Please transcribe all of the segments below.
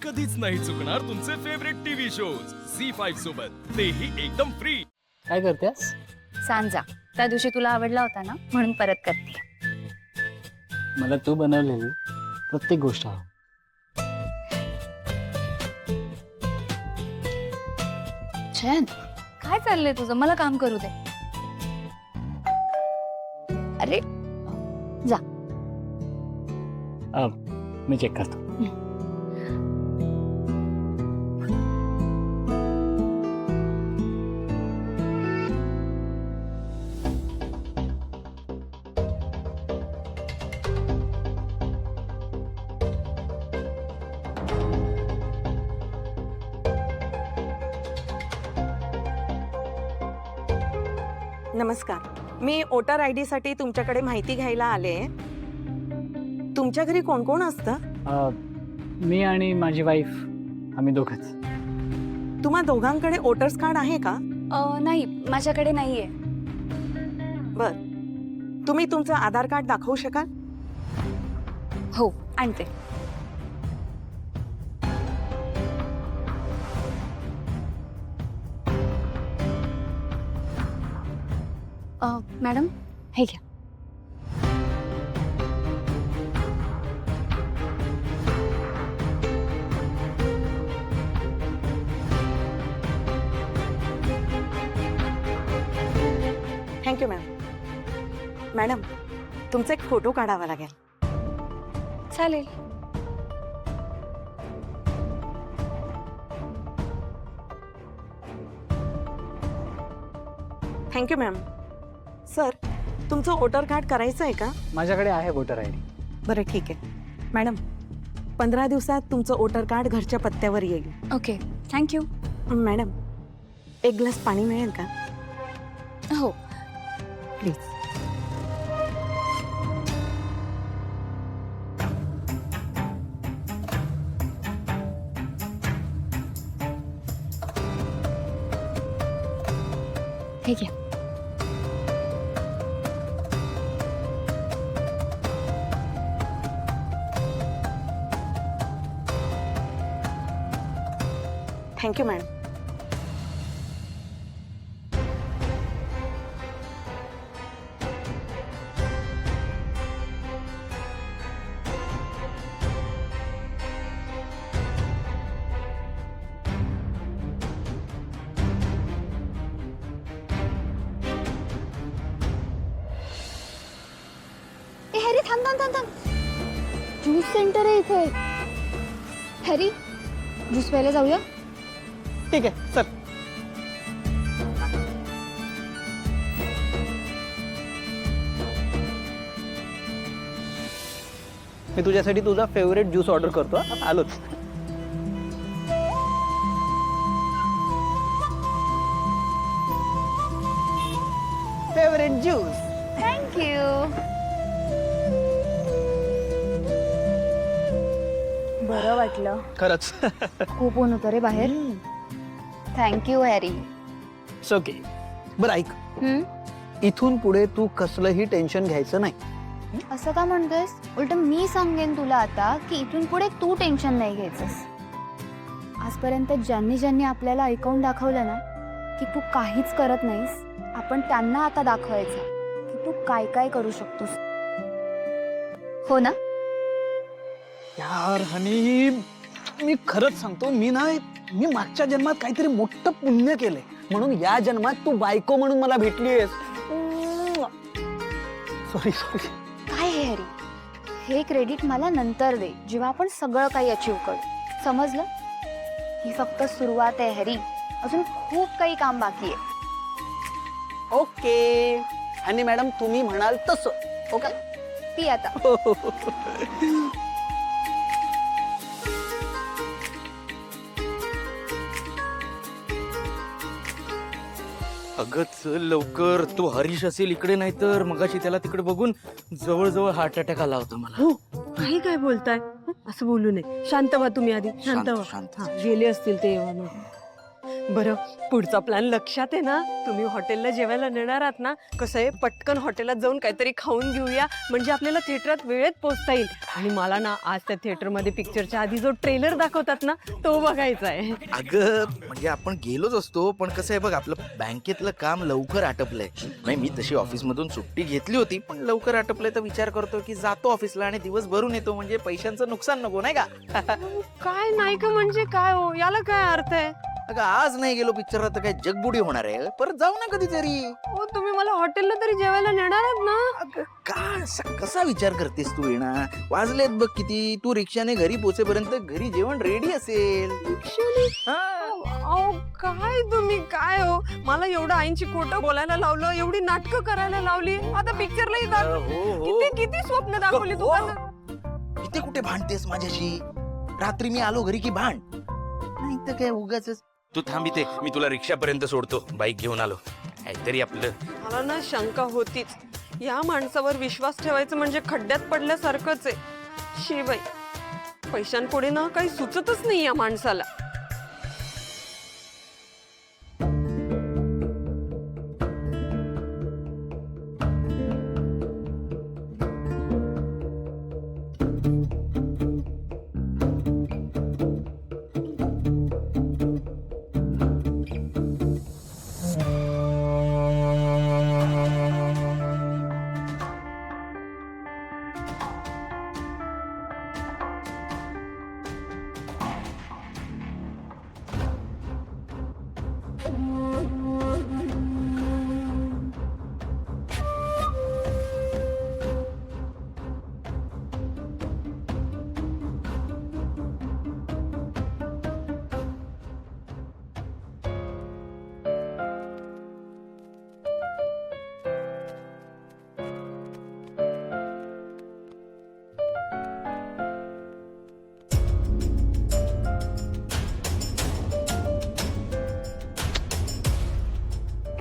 कधीच नाही चुकणार तुमचे फेवरेट टीव्ही शोज झी5 सोबत, तेही एकदम फ्री. काय करतेस? सांजा त्या दिवशी तुला आवडला होता ना म्हणून परत करते. मला तू बनवलेली प्रत्येक गोष्ट हवी. छान. काय चाललंय तुझं? मला काम करू दे. अरे जा. मी चेक करतो. नमस्कार. मी वोटर आय डी साठी तुमच्याकडे माहिती घ्यायला आले. तुमच्या घरी कोण कोण असतं? मी आणि माझी वाईफ, आम्ही दोघंच. तुम्हा दोघांकडे वोटर्स कार्ड आहे का? नाही माझ्याकडे नाहीये. बर, तुम्ही तुमचं आधार कार्ड दाखवू शकाल? हो आणते. मॅडम हे घ्या. Thank you ma'am. मॅडम, तुमचा एक फोटो काढावा लागेल. चालेल. Thank you ma'am. सर, तुमचं वोटर कार्ड करायचं आहे का? माझ्याकडे आहे वोटर आय डी. बरं ठीक आहे. मॅडम, 15 दिवसात तुमचं वोटर कार्ड घरच्या पत्त्यावर येईल. Okay thank you. मॅडम, एक ग्लास पाणी मिळेल का? हो प्लीज. हे घ्या. Thank you madam. हॅरी थांब थांब थांब थांब. ज्यूस सेंटर आहे इथे. हॅरी ज्यूस प्यायला जाऊया. ठीक आहे चल. मी तुझ्यासाठी तुझा फेवरेट ज्यूस ऑर्डर करतो. आलोच. Favourite juice. थँक्यू. बरं वाटलं. खरंच. खूप ऊन होतं रे बाहेर. Thank you Harry. ओके. बरं ऐक, इथून पुढे तू कसलंही टेन्शन घ्यायचं नाही. असं का म्हणतोयस? उलट मी सांगेन तुला आता की इथून पुढे तू टेन्शन नाही घ्यायचंस. आजपर्यंत ज्यांनी ज्यांनी आपल्याला ऐकवून दाखवलं ना की तू काहीच करत नाहीस, आपण त्यांना आता दाखवायचं की तू काय काय करू शकतोस. हो ना? यार हनी, मी खरंच सांगतो, मी मागच्या जन्मात काहीतरी मोठं पुण्य केलंय म्हणून या जन्मात तू बायको म्हणून मला भेटलीयस. Sorry sorry. काय हे हॅरी, हे क्रेडिट मला नंतर दे जेव्हा आपण सगळं काही अचीव करू. समजलं? ही फक्त सुरुवात आहे हॅरी. अजून खूप काही काम बाकी आहे. ओके हनी मॅडम, तुम्ही म्हणाल तसं. ओके ती आता. अगं चल लवकर. तो हरीश असेल इकडे, नाही तर मगाशी त्याला तिकडे बघून जवळजवळ हार्ट अटॅक आला होता मला. हो, काही काय बोलताय? असं बोलू नये. शांत व्हा तुम्ही आधी. शांत व्हा. शांत. हा, गेले असतील ते एव्हा. बरं, पुढचा प्लॅन लक्षात आहे ना? तुम्ही हॉटेलला जेवायला नेणार आहात ना? कसं आहे, पटकन हॉटेलात जाऊन काहीतरी खाऊन घेऊया, म्हणजे आपल्याला थिएटरात वेळेत पोहोचता येईल. आणि मला ना आज त्या थिएटरमध्ये पिक्चरच्या आधी जो ट्रेलर दाखवतात ना, तो बघायचा आहे. अगं म्हणजे आपण गेलोच असतो, पण कसं आहे बघ, आपलं बँकेतलं काम लवकर आटपलंय. नाही, मी तशी ऑफिसमधून सुट्टी घेतली होती, पण लवकर आटपलंय तर विचार करतो की जातो ऑफिसला आणि दिवस भरून येतो, म्हणजे पैशांचं नुकसान नको, नाही का? काय नाही का म्हणजे काय हो, याला काय अर्थ आहे? अगं आज नाही गेलो पिक्चरला तर काय जगबुडी होणार आहे? परत जाऊ ना कधीतरी. हो, तुम्ही मला हॉटेलला तरी जेवायला नेणार आहात ना? अगं का कसा विचार करतेस तू? येणार वाजलेत बघ किती. तू रिक्षाने घरी पोहोचेपर्यंत घरी जेवण रेडी असेल. हा. अहो, काय तुम्ही काय हो, मला एवढं आईंची खोटं बोलायला लावलं, एवढी नाटकं करायला लावली, आता पिक्चरलाही हो. किती किती स्वप्न दाखवली तुम्हाला. इथे कुठे भांडतेस माझ्याशी? रात्री मी आलो घरी की भांड नाही तर काय उगाच. तू थांब इथे, मी तुला रिक्षापर्यंत सोडतो. बाईक घेऊन आलो. काहीतरी आपलं. मला ना शंका होतीच, या माणसावर विश्वास ठेवायचं म्हणजे खड्ड्यात पडल्यासारखंच आहे. शिवाय पैशांपुढे ना काही सुचतच नाही या माणसाला.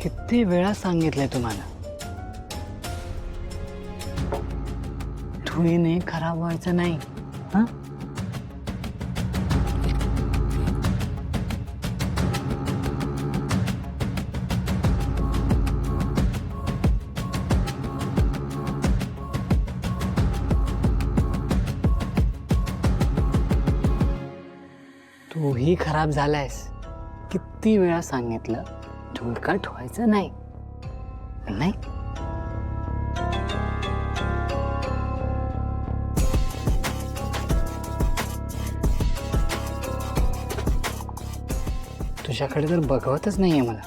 किती वेळा सांगितलंय तुम्हाला, धुळीने खराब व्हायचं नाही. हा, तूही खराब झालायस. किती वेळा सांगितलं, धुळकाट व्हायचं नाही. नाही, तुझ्याकडे तर बघवतच नाहीये मला.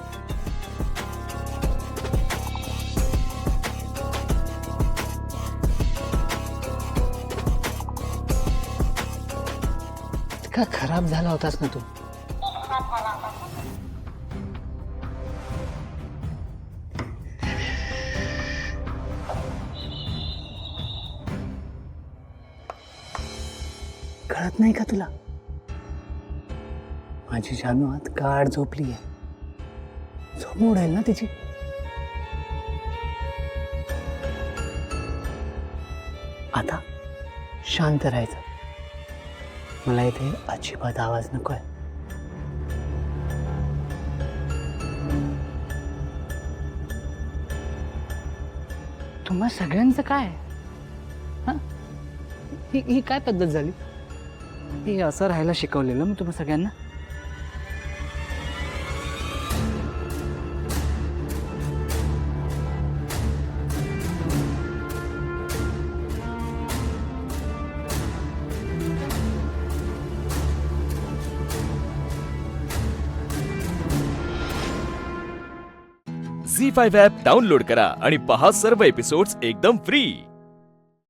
इतका खराब झाला होतास ना तू. कळत नाही का तुला? माझी जानू आत गाढ झोपली आहे. झोप उडेल ना तिची. आता शांत राहायचं. मला इथे अजिबात आवाज नकोय. तुम्हा सगळ्यांचं काय? हा, ही काय पद्धत झाली? हे असं राहायला शिकवलेलं मी तुम्हा सगळ्यांना? झी5 ॲप डाउनलोड करा आणि पहा सर्व एपिसोड्स एकदम फ्री.